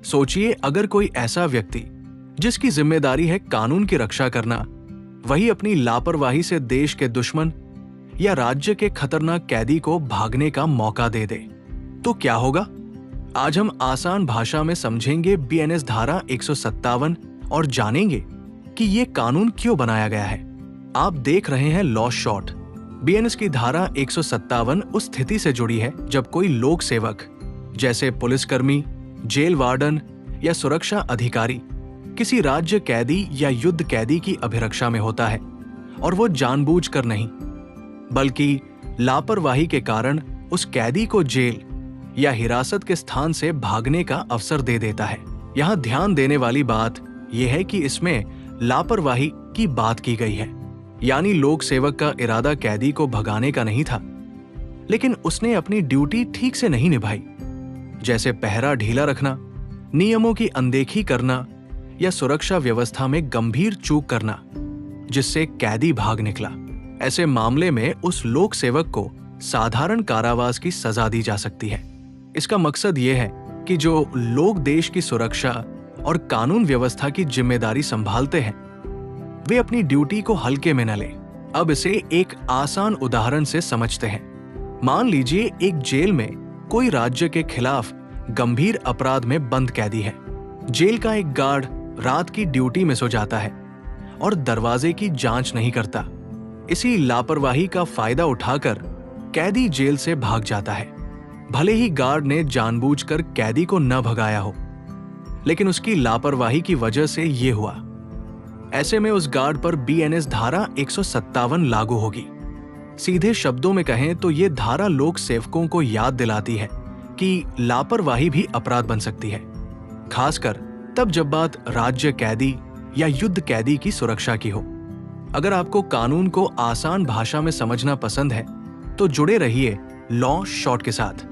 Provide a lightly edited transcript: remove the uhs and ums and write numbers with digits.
सोचिए, अगर कोई ऐसा व्यक्ति जिसकी जिम्मेदारी है कानून की रक्षा करना, वही अपनी लापरवाही से देश के दुश्मन या राज्य के खतरनाक कैदी को भागने का मौका दे दे, तो क्या होगा? आज हम आसान भाषा में समझेंगे बीएनएस धारा 157 और जानेंगे कि ये कानून क्यों बनाया गया है। आप देख रहे हैं लॉ शॉट। बीएनएस की धारा 157 उस स्थिति से जुड़ी है जब कोई लोक सेवक जैसे पुलिसकर्मी, जेल वार्डन या सुरक्षा अधिकारी किसी राज्य कैदी या युद्ध कैदी की अभिरक्षा में होता है और वो जानबूझकर नहीं बल्कि लापरवाही के कारण उस कैदी को जेल या हिरासत के स्थान से भागने का अवसर दे देता है। यहाँ ध्यान देने वाली बात यह है कि इसमें लापरवाही की बात की गई है, यानी लोक सेवक का इरादा कैदी को भगाने का नहीं था, लेकिन उसने अपनी ड्यूटी ठीक से नहीं निभाई, जैसे पहरा ढीला रखना, नियमों की अनदेखी करना या सुरक्षा व्यवस्था में गंभीर चूक करना, जिससे कैदी भाग निकला। ऐसे मामले में उस लोक सेवक को साधारण कारावास की सजा दी जा सकती है। इसका मकसद यह है कि जो लोग देश की सुरक्षा और कानून व्यवस्था की जिम्मेदारी संभालते हैं, वे अपनी ड्यूटी को हल्के में न लें। अब इसे एक आसान उदाहरण से समझते हैं। मान लीजिए एक जेल में कोई राज्य के खिलाफ गंभीर अपराध में बंद कैदी है। जेल का एक गार्ड रात की ड्यूटी में सो जाता है और दरवाजे की जांच नहीं करता। इसी लापरवाही का फायदा उठाकर कैदी जेल से भाग जाता है। भले ही गार्ड ने जानबूझकर कैदी को न भगाया हो, लेकिन उसकी लापरवाही की वजह से ये हुआ। ऐसे में उस गार्ड पर बीएनएस धारा 157 लागू होगी। सीधे शब्दों में कहें तो ये धारा लोक सेवकों को याद दिलाती है कि लापरवाही भी अपराध बन सकती है, खासकर तब जब बात राज्य कैदी या युद्ध कैदी की सुरक्षा की हो। अगर आपको कानून को आसान भाषा में समझना पसंद है तो जुड़े रहिए लॉ शॉट के साथ।